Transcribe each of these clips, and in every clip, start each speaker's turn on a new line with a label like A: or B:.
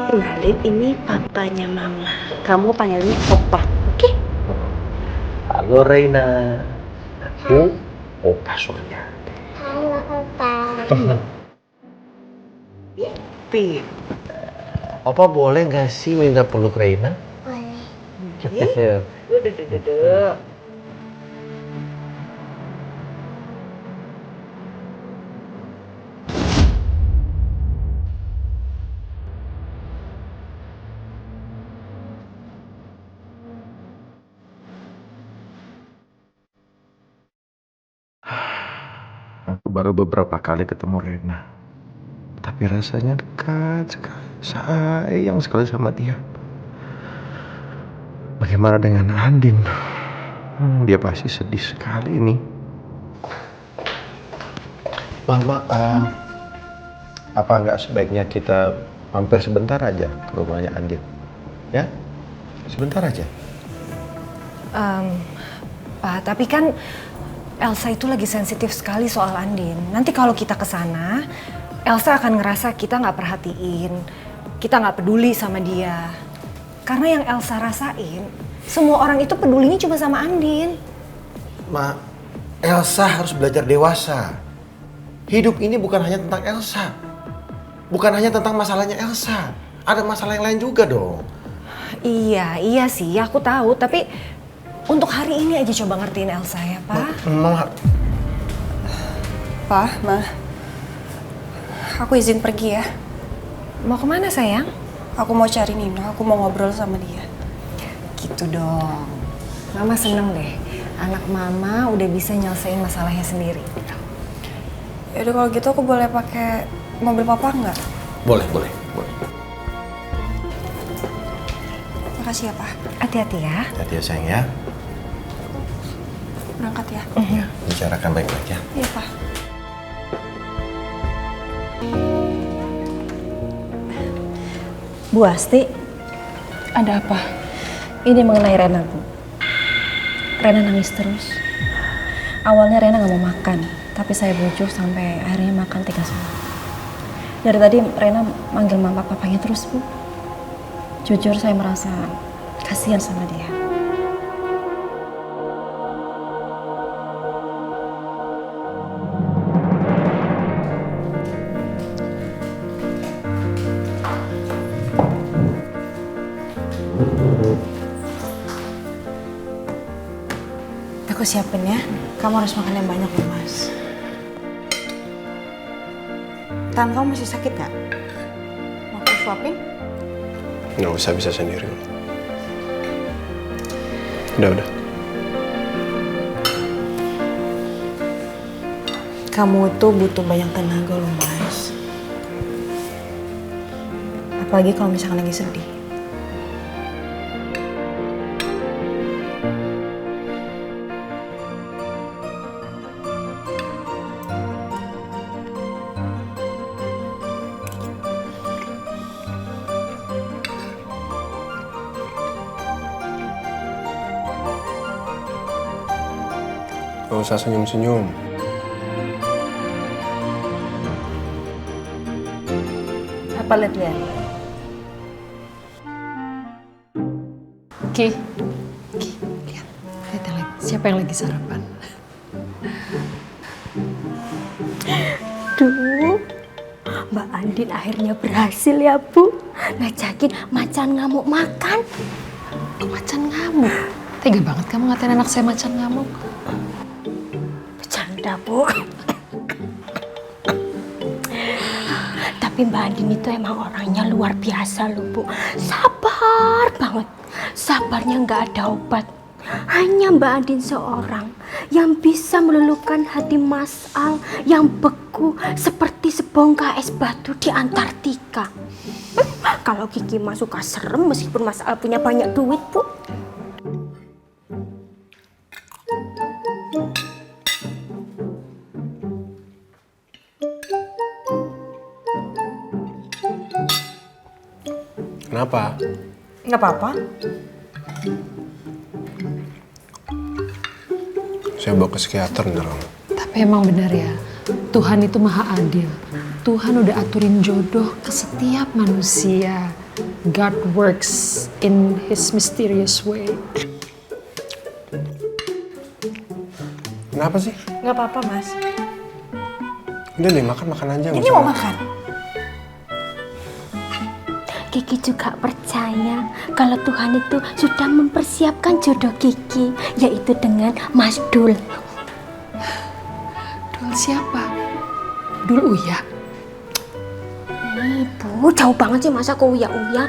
A: Kenalin, ini papanya mama. Kamu panggilnya Opa, oke?
B: Halo Reina. Aku Opa Surya.
C: Halo Opa.
A: Pip.
B: Opa boleh nggak sih minta peluk Reina?
C: Boleh.
A: Duduk.
B: Aku baru beberapa kali ketemu Reina, tapi rasanya dekat sekali. Sayang sekali sama dia. Bagaimana dengan Andin? Dia pasti sedih sekali ini. Mama, apa nggak sebaiknya kita mampir sebentar aja ke rumahnya Andin? Ya, sebentar aja.
D: Pak, tapi kan Elsa itu lagi sensitif sekali soal Andin. Nanti kalau kita ke sana, Elsa akan ngerasa kita nggak perhatiin, kita nggak peduli sama dia. Karena yang Elsa rasain, semua orang itu pedulinya cuma sama Andin.
E: Ma, Elsa harus belajar dewasa. Hidup ini bukan hanya tentang Elsa. Bukan hanya tentang masalahnya Elsa. Ada masalah yang lain juga dong.
D: Iya sih, aku tahu. Tapi untuk hari ini aja coba ngertiin Elsa ya, Pak.
F: Pak, Ma. Aku izin pergi ya.
D: Mau kemana sayang?
F: Aku mau cari Nino, aku mau ngobrol sama dia.
D: Gitu dong. Mama seneng deh. Anak mama udah bisa nyelesain masalahnya sendiri.
F: Yaudah kalau gitu aku boleh pakai mobil papa nggak?
E: Boleh.
F: Makasih ya, Pak.
D: Hati-hati ya.
E: Hati ya sayang ya.
F: Berangkat ya.
E: Ya, bicarakan baik-baik ya.
F: Iya, Pak.
G: Bu Asti,
F: Ada apa?
G: ini mengenai Rena, Bu. Rena nangis terus. Awalnya Rena nggak mau makan, tapi saya bujuk sampai akhirnya makan 3 sama. Dari tadi Rena manggil mama papanya terus, Bu. Jujur saya merasa kasihan sama dia.
F: Aku siapin ya. Kamu harus makan yang banyak loh, Mas. Tangan kamu masih sakit nggak? Mau aku suapin?
H: Nggak usah, bisa sendiri. Udah.
F: Kamu tuh butuh banyak tenaga loh, Mas. Apalagi kalau misalkan lagi sedih.
H: Nggak usah senyum-senyum.
G: Apa lihat-lihat?
I: Ki, lihat yang lagi. Siapa yang lagi sarapan?
C: Duh, Mbak Andin akhirnya berhasil ya, Bu. Ngajakin macan ngamuk makan.
I: Macan ngamuk. Tega banget kamu ngatain anak saya macan ngamuk.
C: Bercanda, Bu. Tapi Mbak Andin itu emang orangnya luar biasa loh, Bu. Sabar banget. Sabarnya nggak ada obat. Hanya Mbak Andin seorang yang bisa meluluhkan hati Mas Al yang beku seperti sebongkah es batu di Antartika. Kalau Kiki mah suka serem meskipun Mas Al punya banyak duit, Bu.
H: Kenapa?
F: Nggak apa-apa.
H: Saya bawa ke psikiater ntar.
I: Tapi emang benar ya, Tuhan itu maha adil. Tuhan udah aturin jodoh ke setiap manusia. God works in His mysterious way.
H: Kenapa sih?
F: Nggak apa-apa, Mas.
H: Udah deh, makan aja.
F: Ini mau makan.
C: Kiki juga percaya kalau Tuhan itu sudah mempersiapkan jodoh Kiki, yaitu dengan Mas Dul.
I: Dul siapa? Dul Uya.
C: Bu, jauh banget sih masa ke uya-uya.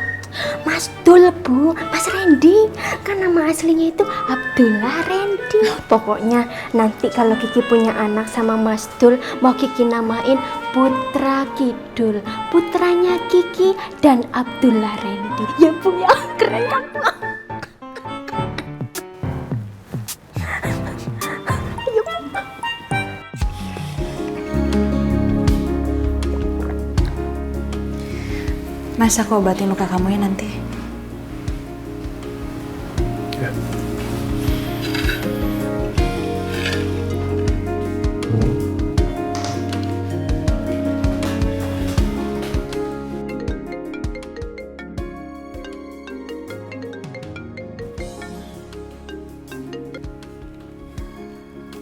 C: Mas Dul, Bu, Mas Randy. Kan nama aslinya itu Abdullah Randy. Pokoknya nanti kalau Kiki punya anak sama Mas Dul, mau Kiki namain Putra Kidul. Putranya Kiki dan Abdullah Randy. Ya Bu ya, keren kan?
F: Mas, aku obatin luka kamu ya nanti.
H: Ya.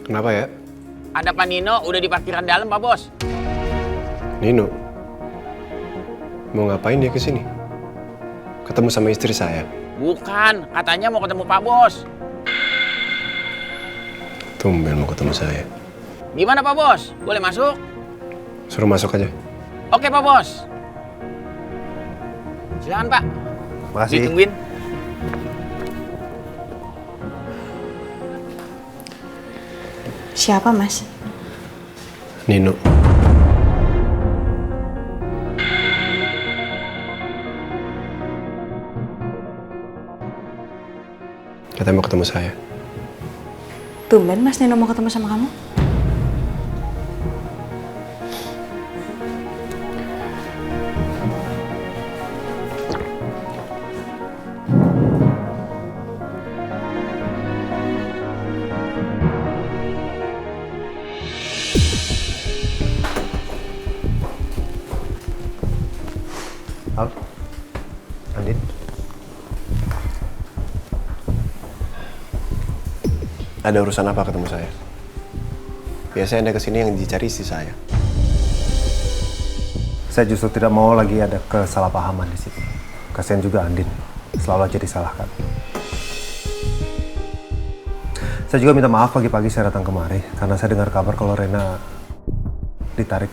H: Kenapa ya?
J: Ada Pak Nino udah di parkiran dalam, Pak Bos.
H: Nino? Mau ngapain dia kesini? Ketemu sama istri saya?
J: Bukan, katanya mau ketemu Pak Bos.
H: Tumben mau ketemu saya.
J: Gimana Pak Bos? Boleh masuk?
H: Suruh masuk aja.
J: Oke Pak Bos. Silakan Pak.
B: Makasih.
J: Ditungguin.
F: Siapa, Mas?
H: Nino. Katanya mau ketemu saya.
F: Tumben Mas Nino mau ketemu sama kamu?
B: Al, Andin,
H: Ada urusan apa ketemu saya? Biasanya Anda kesini yang dicari istri saya.
B: saya justru tidak mau lagi ada kesalahpahaman di sini. Kasihan juga Andin, selalu aja disalahkan. Saya juga minta maaf pagi-pagi saya datang kemari karena saya dengar kabar kalau Rena ditarik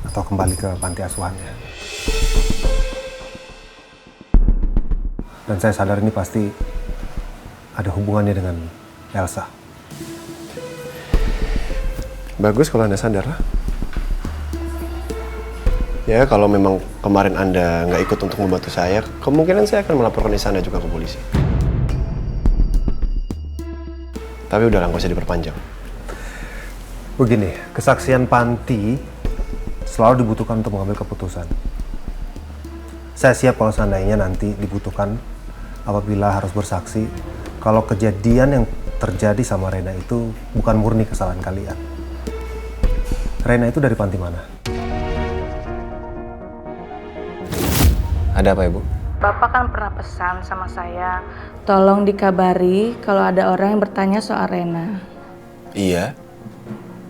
B: atau kembali ke panti asuhannya. Dan saya sadar ini pasti ada hubungannya dengan Elsa.
H: Bagus kalau Anda sadar. Ya, kalau memang kemarin Anda nggak ikut untuk membantu saya, kemungkinan saya akan melaporkan Anda juga ke polisi. Tapi udahlah, nggak usah diperpanjang.
B: Begini, kesaksian panti selalu dibutuhkan untuk mengambil keputusan. Saya siap kalau seandainya nanti dibutuhkan apabila harus bersaksi kalau kejadian yang terjadi sama Rena itu bukan murni kesalahan kalian. Rena itu dari panti mana?
H: Ada apa, Ibu?
K: Bapak kan pernah pesan sama saya, tolong dikabari kalau ada orang yang bertanya soal Rena.
H: Iya.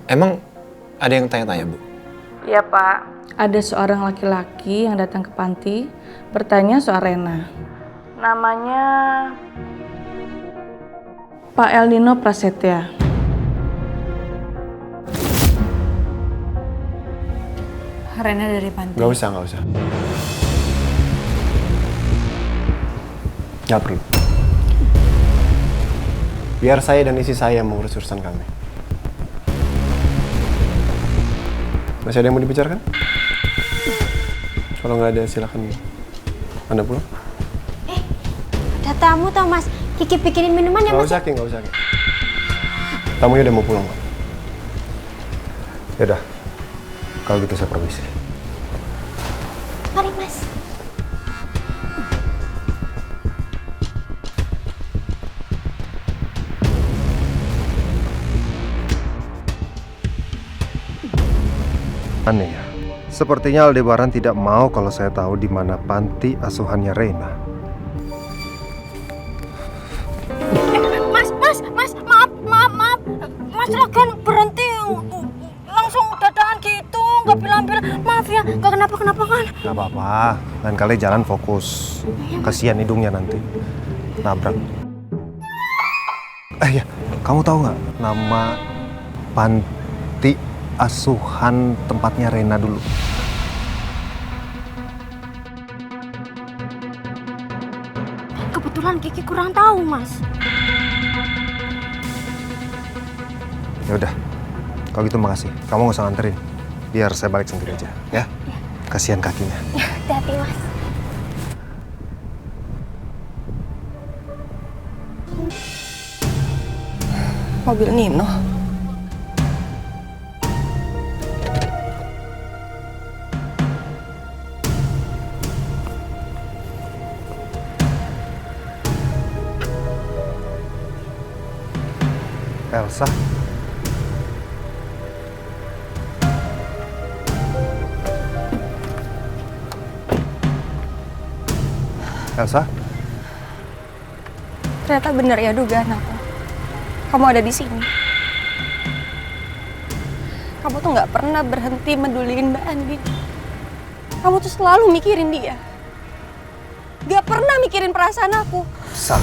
H: Emang ada yang tanya-tanya, Bu?
K: Iya Pak, ada seorang laki-laki yang datang ke panti bertanya soal Rena. Namanya Pak El Nino Prasetya.
F: Rena dari panti.
H: Nggak usah. Nggak perlu. Biar saya dan istri saya yang mengurus urusan kami. Masih ada yang mau dibicarakan? Kalau nggak ada, silakan Anda pulang.
C: Ada tamu tau Mas, Kiki bikinin minuman ya Mas?
H: Nggak usah, Ki. Tamunya udah mau pulang, Pak.
B: Yaudah, kalau gitu saya permisi.
C: Mari Mas.
B: Aneh ya, Sepertinya Aldebaran tidak mau kalau saya tahu di mana panti asuhannya Reina.
C: Mas, maaf. Mas Ragan berhenti langsung dadakan gitu, nggak bilang-bilang. Maaf ya, nggak kenapa-kenapa kan?
B: Gak apa-apa, lain kali jalan fokus. Kasihan hidungnya nanti nabrak. Ya, kamu tahu nggak nama panti asuhan tempatnya Reina dulu?
C: Kebetulan Kiki kurang tahu, Mas.
B: Ya udah, kalau gitu makasih. Kamu nggak usah nganterin, biar saya balik sendiri aja, ya. Kasihan kakinya.
C: Hati-hati, Mas.
G: Mobil Nino.
B: Elsa. Elsa?
G: Ternyata benar ya dugaan aku. Kamu ada di sini. Kamu tuh nggak pernah berhenti meduliin Mbak Andin. Kamu tuh selalu mikirin dia. Gak pernah mikirin perasaan aku.
B: Elsa.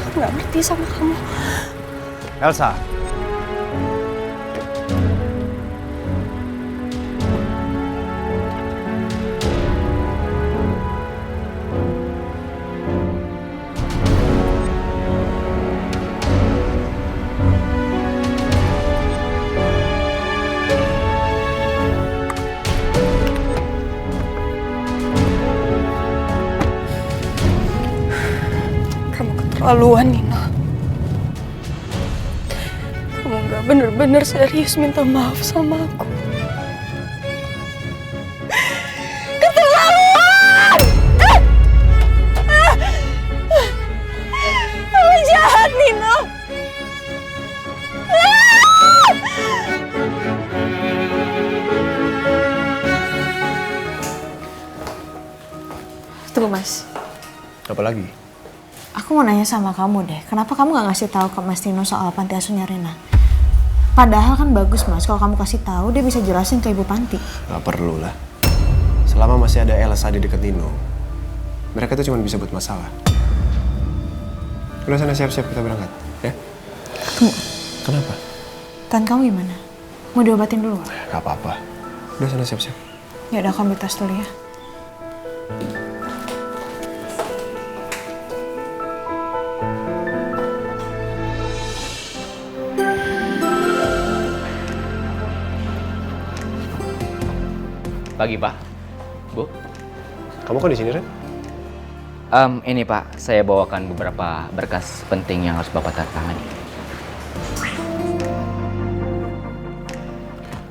G: Aku nggak ngerti sama kamu.
B: Elsa.
G: Keterlaluan, Nino. Kamu nggak bener-bener serius minta maaf sama aku. Keterlaluan! Kamu jahat, Nino. Tunggu, Mas.
H: Apa lagi?
F: Aku mau nanya sama kamu deh, kenapa kamu gak ngasih tahu ke Mas Tino soal panti asuhnya Rena? Padahal kan bagus Mas, kalau kamu kasih tahu dia bisa jelasin ke Ibu Panti.
H: Gak perlu lah. Selama masih ada Elsa di deket Nino, mereka tuh cuma bisa buat masalah. Udah sana siap-siap kita berangkat, ya?
F: Tunggu.
H: Kenapa?
F: Tangan kamu gimana? Mau diobatin dulu gak?
H: Gak apa-apa. Udah sana siap-siap.
F: Ya udah, aku ambil tas dulu ya.
L: Pagi, Pak. Bu.
H: Kamu kok di sini, Ren?
L: Ini, Pak. Saya bawakan beberapa berkas penting yang harus Bapak tangani.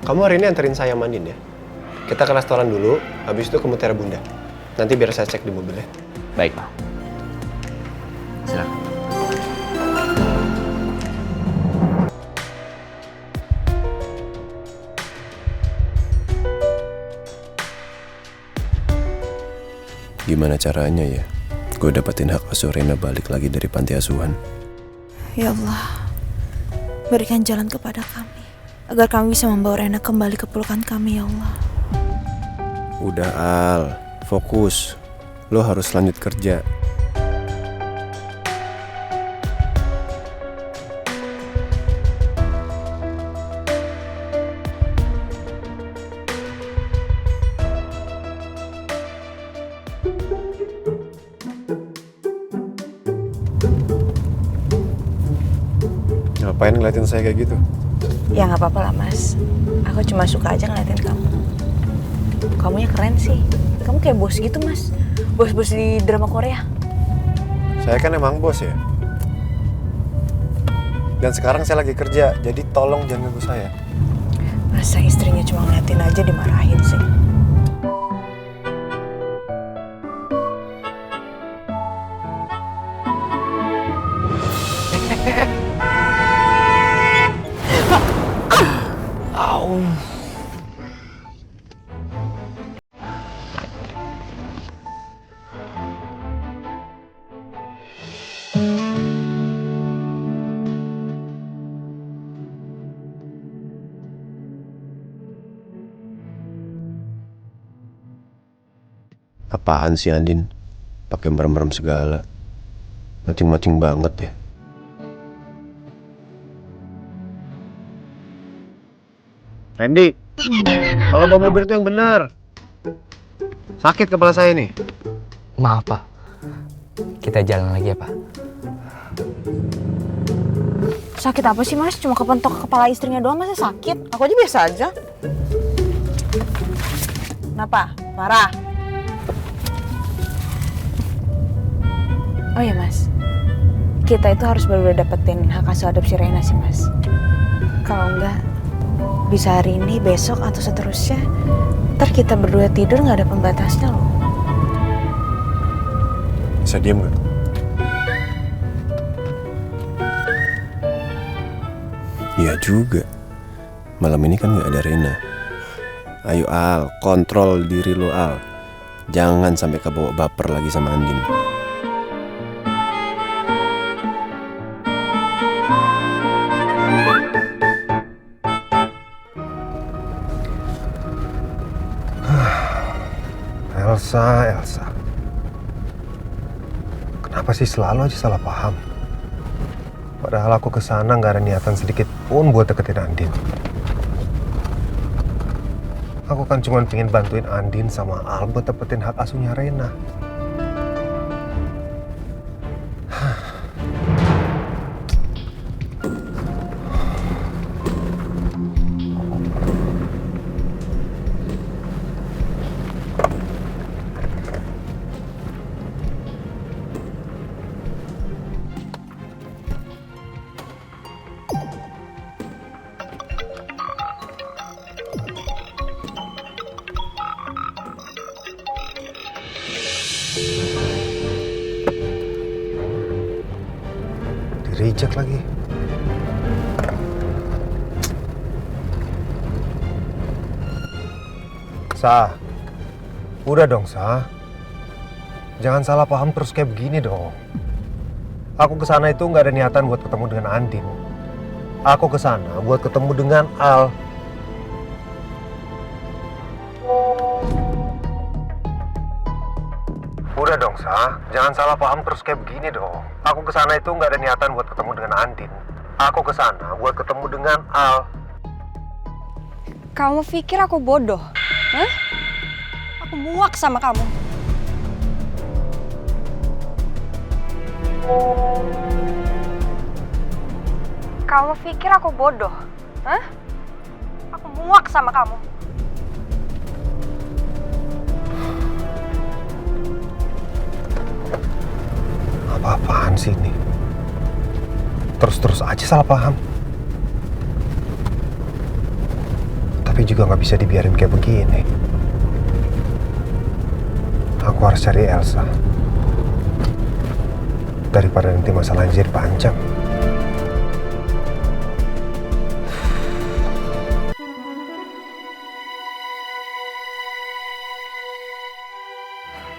H: Kamu hari ini anterin saya mandin ya? Kita ke restoran dulu, habis itu ke Mutiara Bunda. Nanti biar saya cek di mobil ya.
L: Baik, Pak. Silakan.
H: Gimana caranya ya? Gue dapetin hak asuh Rena balik lagi dari panti asuhan.
F: Ya Allah, berikan jalan kepada kami, agar kami bisa membawa Rena kembali ke pelukan kami, ya Allah.
H: Udah Al, fokus. Lo harus lanjut kerja. Ngapain ngeliatin saya kayak gitu?
F: Ya nggak apa-apa lah Mas, aku cuma suka aja ngeliatin kamu. Kamunya keren sih, kamu kayak bos gitu Mas. Bos-bos di drama Korea.
H: Saya kan emang bos ya. Dan sekarang saya lagi kerja, jadi tolong jangan ganggu saya.
F: Masa istrinya cuma ngeliatin aja dimarahin sih.
H: Apaan sih Andin? Pakai merem-merem segala. Macing-macing banget ya. Randy, kalau bawa mobil itu yang benar. Sakit kepala saya nih.
L: Maaf Pak, kita jalan lagi ya Pak.
F: Sakit apa sih Mas? Cuma kepentok kepala istrinya doang masa sakit? Aku aja biasa aja. Kenapa? Marah? Oh ya Mas, kita itu harus bener-bener dapetin hak asuh adopsi Reina sih Mas. Kalau enggak, bisa hari ini, besok, atau seterusnya, ntar kita berdua tidur nggak ada pembatasnya loh.
H: Bisa diem gak? Iya juga. Malam ini kan gak ada Reina. Ayo Al, kontrol diri lo Al. Jangan sampai kebawa baper lagi sama Andin.
B: Elsa. Kenapa sih selalu aja salah paham? Padahal aku kesana nggak ada niatan sedikit pun buat deketin Andin. Aku kan cuma pengen bantuin Andin sama Al buat dapetin hak asuhnya Reina. Reject lagi. Sa, udah dong Sa. Jangan salah paham terus kayak begini dong. Aku kesana itu nggak ada niatan buat ketemu dengan Andin. Aku kesana buat ketemu dengan Al. Udah dong Sa, jangan salah paham terus kayak begini dong. Aku kesana itu nggak ada niatan buat ketemu dengan Andin. Aku kesana buat ketemu dengan Al.
D: Kamu pikir aku bodoh? Hah? Aku muak sama kamu. Kamu pikir aku bodoh? Hah? Aku muak sama kamu.
B: Apa-apaan sih ini? Terus-terus aja salah paham. Tapi juga nggak bisa dibiarin kayak begini. Aku harus cari Elsa. Daripada nanti masalahnya jadi panjang.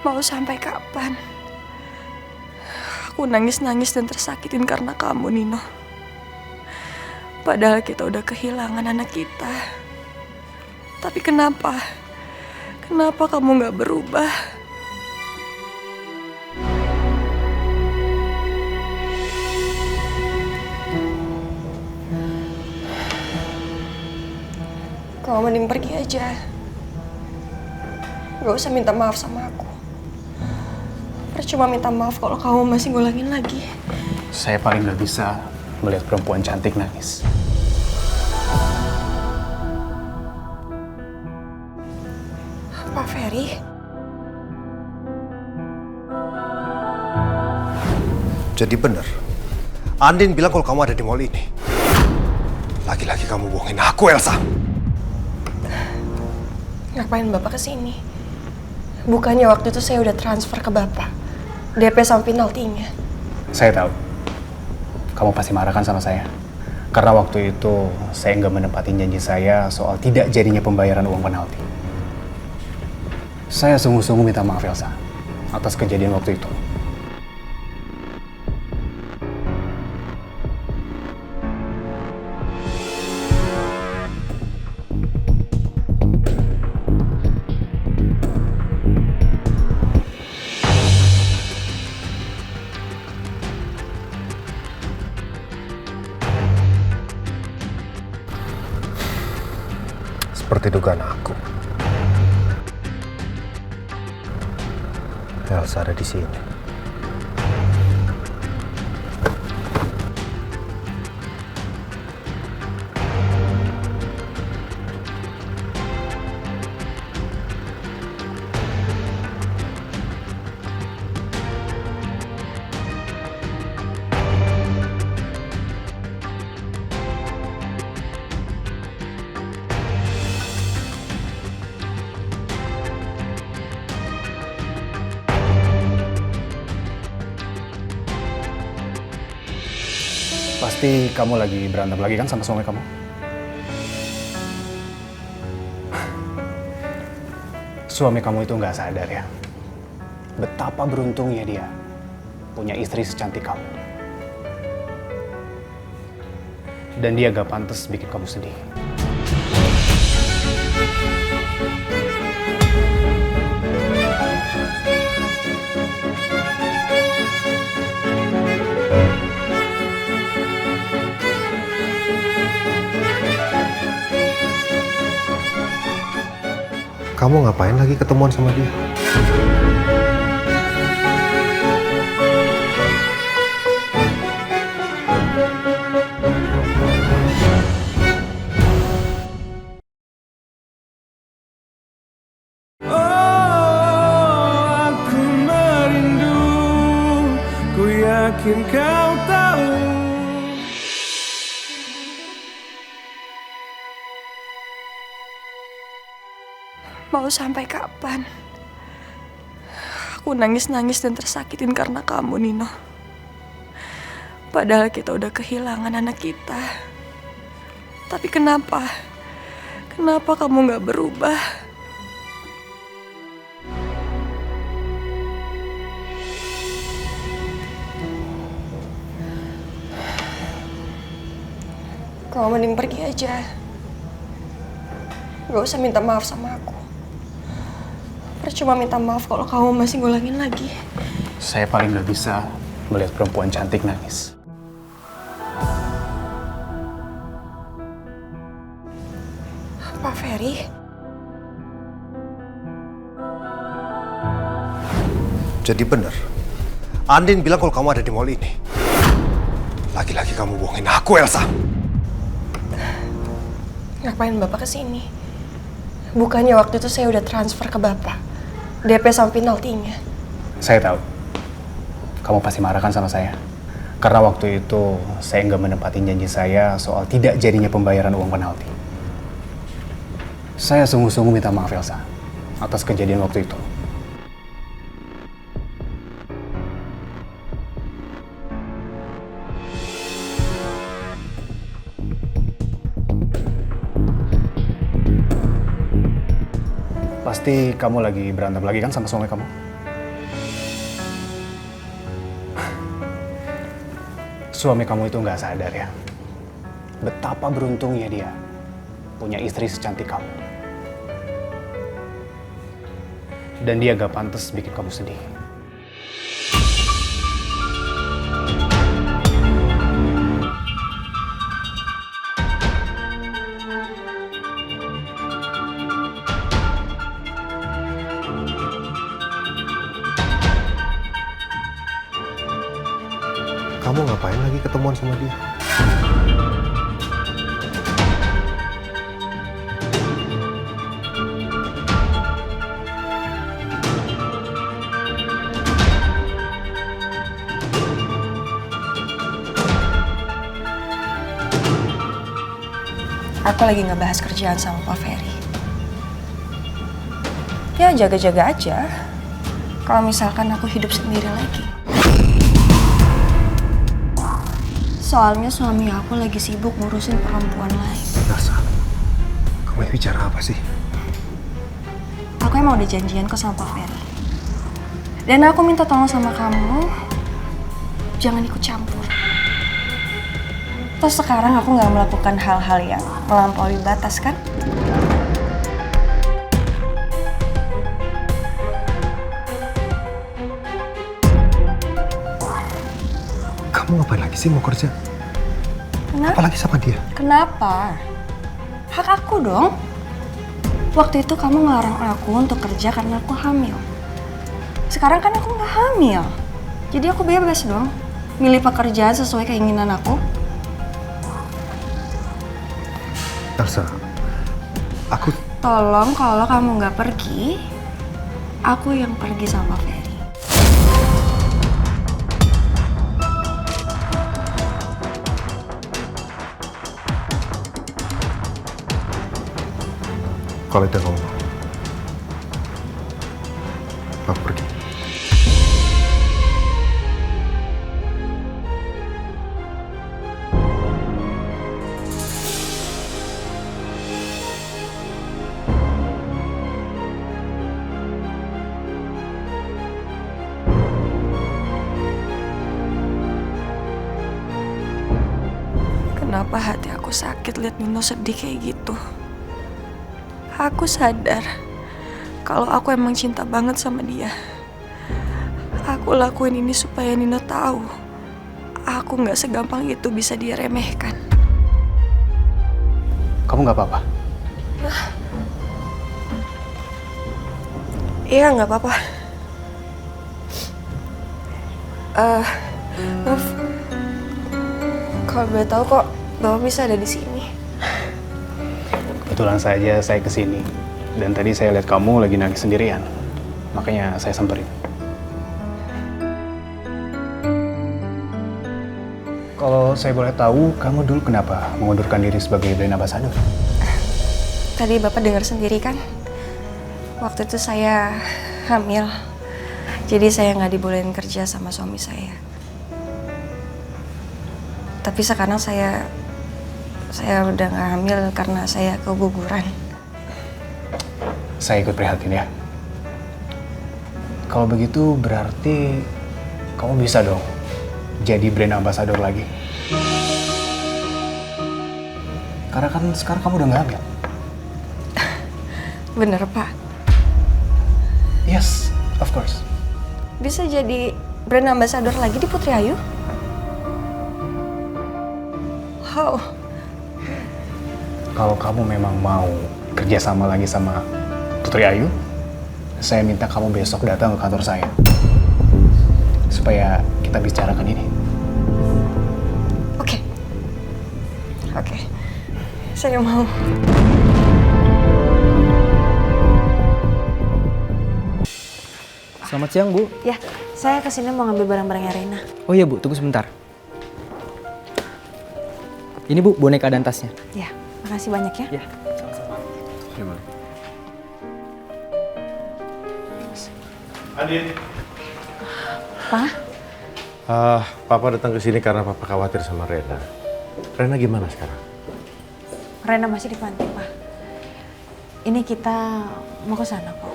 M: Mau sampai kapan? Aku nangis-nangis dan tersakitin karena kamu, Nino. Padahal kita udah kehilangan anak kita. Tapi kenapa? Kenapa kamu gak berubah? Kamu mending pergi aja. Gak usah minta maaf sama aku. Cuma minta maaf kalau kamu masih ngulangin lagi.
N: Saya paling gak bisa melihat perempuan cantik nangis.
M: Pak Ferry?
B: Jadi bener, Andin bilang kalau kamu ada di mall ini. Lagi-lagi kamu bohongin aku, Elsa.
M: Ngapain Bapak kesini? Bukannya waktu itu saya udah transfer ke Bapak DP sama penaltinya.
N: Saya tahu. Kamu pasti marah kan sama saya? Karena waktu itu saya nggak menepati janji saya soal tidak jadinya pembayaran uang penalti. Saya sungguh-sungguh minta maaf Elsa atas kejadian waktu itu.
B: Seperti dugaan aku, Elsa ada di sini.
N: Pasti kamu lagi berantem lagi kan sama suami kamu? Suami kamu itu nggak sadar ya, betapa beruntungnya dia punya istri secantik kamu. Dan dia gak pantas bikin kamu sedih.
B: Kamu ngapain lagi ketemuan sama dia?
O: Aku merindu, ku yakin kau tahu.
M: Mau sampai kapan? Aku nangis-nangis dan tersakitin karena kamu, Nino. Padahal kita udah kehilangan anak kita. Tapi kenapa? Kenapa kamu gak berubah? Kamu mending pergi aja. Gak usah minta maaf sama aku. Percuma minta maaf kalau kamu masih ngulangin lagi.
N: Saya paling gak bisa melihat perempuan cantik nangis.
M: Pak Ferry?
B: Jadi bener, Andin bilang kalau kamu ada di mall ini. Lagi-lagi kamu bohongin aku, Elsa.
M: Ngapain Bapak kesini? Bukannya waktu itu saya udah transfer ke Bapak DP sama penaltinya.
N: Saya tahu, kamu pasti marah kan sama saya. Karena waktu itu saya nggak menepati janji saya soal tidak jadinya pembayaran uang penalti. Saya sungguh-sungguh minta maaf Elsa atas kejadian waktu itu. Pasti kamu lagi berantem lagi kan sama suami kamu? Suami kamu itu nggak sadar ya, betapa beruntungnya dia punya istri secantik kamu. Dan dia gak pantas bikin kamu sedih.
B: Kamu ngapain lagi ketemuan sama dia?
M: Aku lagi ngebahas kerjaan sama Pak Ferry. Ya jaga-jaga aja. Kalau misalkan aku hidup sendiri lagi. Soalnya suami aku lagi sibuk ngurusin perempuan lain.
B: Elsa, kamu ini bicara apa sih?
M: Aku emang udah janjian kok sama Pak Ferry. Dan aku minta tolong sama kamu, jangan ikut campur. Terus sekarang aku nggak melakukan hal-hal yang melampaui batas kan?
B: Kamu ngapain lagi sih mau kerja?
M: Kenapa?
B: Apalagi sama dia?
M: Kenapa? Hak aku dong. Waktu itu kamu ngelarang aku untuk kerja karena aku hamil. Sekarang kan aku nggak hamil. Jadi aku bebas dong milih pekerjaan sesuai keinginan aku.
B: Elsa, aku...
M: Tolong kalau kamu nggak pergi, aku yang pergi sama Ferry.
B: Kalau itu kamu mau, aku pergi.
M: Kenapa hati aku sakit lihat Nino sedih kayak gitu? Aku sadar kalau aku emang cinta banget sama dia. Aku lakuin ini supaya Nino tahu aku nggak segampang itu bisa dia remehkan.
N: Kamu nggak apa-apa?
M: Iya nggak apa-apa. Maaf, kalau boleh tahu kok Bapak bisa ada di sini.
N: Kebetulan saja saya kesini dan tadi saya lihat kamu lagi nangis sendirian, makanya saya samperin. Kalau saya boleh tahu, kamu dulu kenapa mengundurkan diri sebagai brand ambassador?
M: Tadi Bapak dengar sendiri kan, waktu itu saya hamil, jadi saya nggak dibolehin kerja sama suami saya. Tapi sekarang saya udah nggak hamil karena saya keguguran.
N: Saya ikut prihatin ya. Kalau begitu berarti kamu bisa dong jadi brand ambassador lagi. Karena kan sekarang kamu udah nggak hamil.
M: Bener Pak?
N: Yes, of course.
M: Bisa jadi brand ambassador lagi di Putri Ayu? Wow.
N: Kalau kamu memang mau kerja sama lagi sama Putri Ayu, saya minta kamu besok datang ke kantor saya. Supaya kita bicarakan ini.
M: Oke. Saya mau.
P: Selamat siang, Bu.
F: Ya, saya kesini mau ngambil barang-barangnya Reina.
P: Oh iya, Bu. Tunggu sebentar. Ini, Bu, boneka dan tasnya.
F: Ya, makasih banyak ya.
P: Ya,
H: sama-sama.
E: Adin.
F: Pak?
E: Papa datang ke sini karena Papa khawatir sama Rena. Rena gimana sekarang?
F: Reina masih di panti, Pak. Ini kita mau ke sana kok.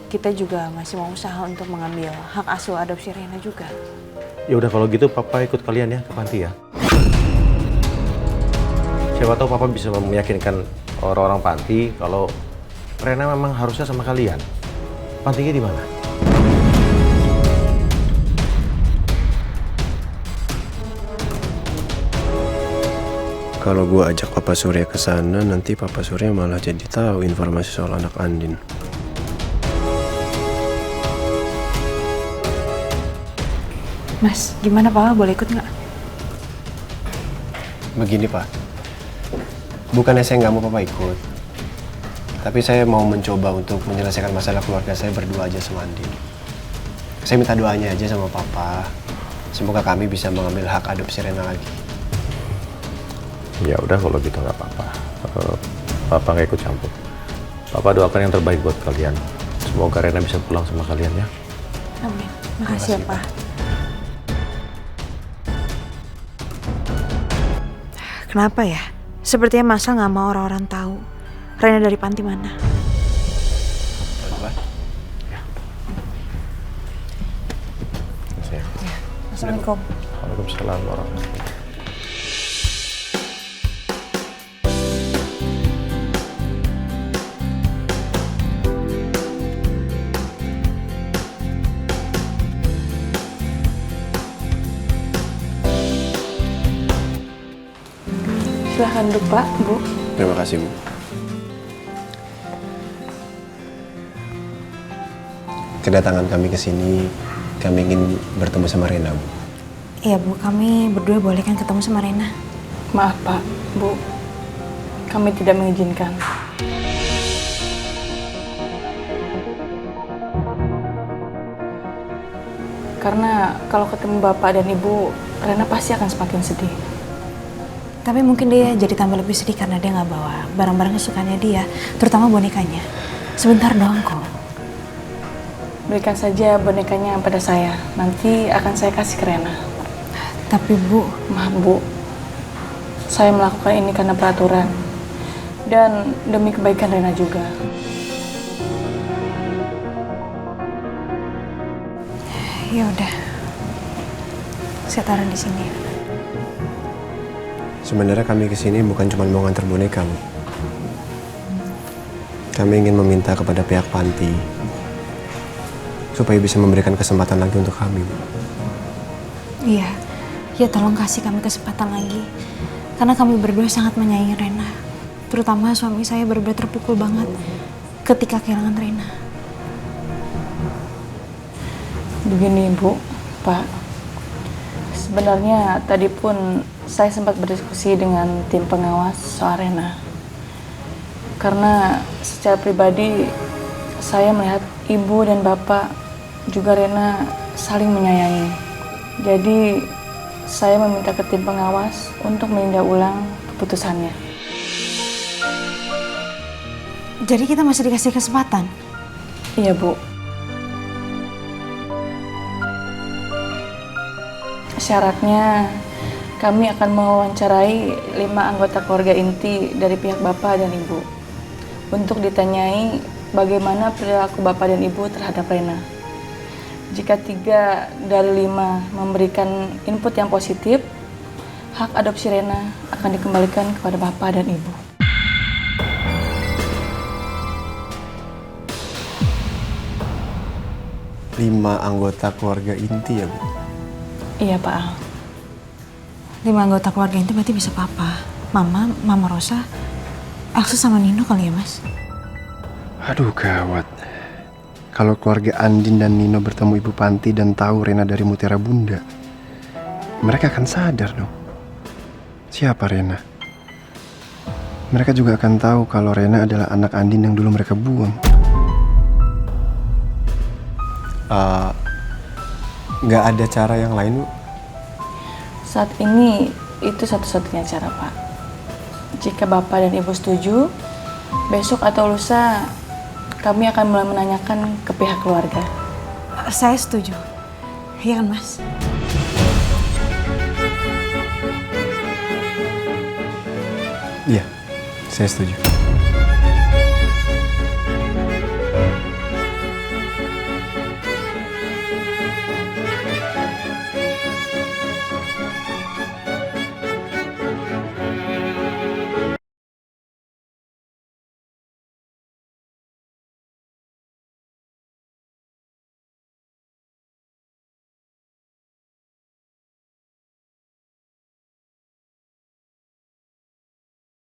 F: Kita juga masih mau usaha untuk mengambil hak asuh adopsi Reina juga.
E: Ya udah kalau gitu Papa ikut kalian ya ke panti ya. Siapa tahu Papa bisa meyakinkan orang-orang panti kalau Rena memang harusnya sama kalian. Pantinya di mana?
H: Kalau gue ajak Papa Surya ke sana, nanti Papa Surya malah jadi tahu informasi soal anak Andin.
F: Mas, gimana Pak? Boleh ikut nggak?
H: Begini Pak, bukannya saya nggak mau Papa ikut, tapi saya mau mencoba untuk menyelesaikan masalah keluarga saya berdua aja sama Andin. Saya minta doanya aja sama Papa, semoga kami bisa mengambil hak adopsi Rena lagi.
E: Ya udah kalau gitu nggak apa-apa. Papa nggak ikut campur. Papa doakan yang terbaik buat kalian. Semoga Rena bisa pulang sama kalian ya.
F: Amin. Makasih ya Pak. Kenapa ya? Sepertinya Mas Al nggak mau orang-orang tahu Rena dari panti mana. Assalamualaikum.
B: Waalaikumsalam warahmatullahi wabarakatuh.
K: Silahkan duduk Pak, Bu.
H: Terima kasih, Bu. Kedatangan kami ke sini, kami ingin bertemu sama Rena, Bu.
F: Iya Bu, kami berdua boleh kan ketemu sama Rena?
K: Maaf Pak, Bu. Kami tidak mengizinkan. Karena kalau ketemu Bapak dan Ibu, Rena pasti akan semakin sedih.
F: Tapi mungkin dia jadi tambah lebih sedih karena dia nggak bawa barang-barang kesukaannya dia, terutama bonekanya. Sebentar doang kok.
K: Berikan saja bonekanya pada saya. Nanti akan saya kasih ke Rena.
F: Tapi Bu...
K: Maaf Bu, saya melakukan ini karena peraturan. Dan demi kebaikan Rena juga.
F: Ya udah, saya taruh di sini.
H: Sebenarnya kami kesini bukan cuma mau ngantar boneka, Bu. Kami ingin meminta kepada pihak panti supaya bisa memberikan kesempatan lagi untuk kami, Bu.
F: Iya, ya tolong kasih kami kesempatan lagi. Karena kami berdua sangat menyayangi Rena. Terutama suami saya benar-benar terpukul banget ketika kehilangan Rena.
K: Begini Bu, Pak. Sebenarnya tadi pun saya sempat berdiskusi dengan tim pengawas soal Rena. Karena secara pribadi saya melihat Ibu dan Bapak juga Rena saling menyayangi. Jadi saya meminta ke tim pengawas untuk meninjau ulang keputusannya.
F: Jadi kita masih dikasih kesempatan?
K: Iya Bu. Syaratnya kami akan mewawancarai 5 anggota keluarga inti dari pihak Bapak dan Ibu untuk ditanyai bagaimana perilaku Bapak dan Ibu terhadap Rena. Jika 3 dari 5 memberikan input yang positif, hak adopsi Rena akan dikembalikan kepada Bapak dan Ibu.
H: Lima anggota keluarga inti ya, Bu?
K: Iya, Pak Al.
F: 5 anggota keluarga itu berarti bisa Papa, Mama Rosa, Elsa sama Nino kali ya, Mas?
H: Aduh, gawat. Kalau keluarga Andin dan Nino bertemu Ibu Panti dan tahu Rena dari Mutiara Bunda, mereka akan sadar dong. Siapa Rena? Mereka juga akan tahu kalau Rena adalah anak Andin yang dulu mereka buang. Nggak ada cara yang lain, Bu?
K: Saat ini itu satu-satunya cara, Pak. Jika Bapak dan Ibu setuju, besok atau lusa kami akan mulai menanyakan ke pihak keluarga.
F: Saya setuju. Iya kan, Mas?
H: Iya, saya setuju.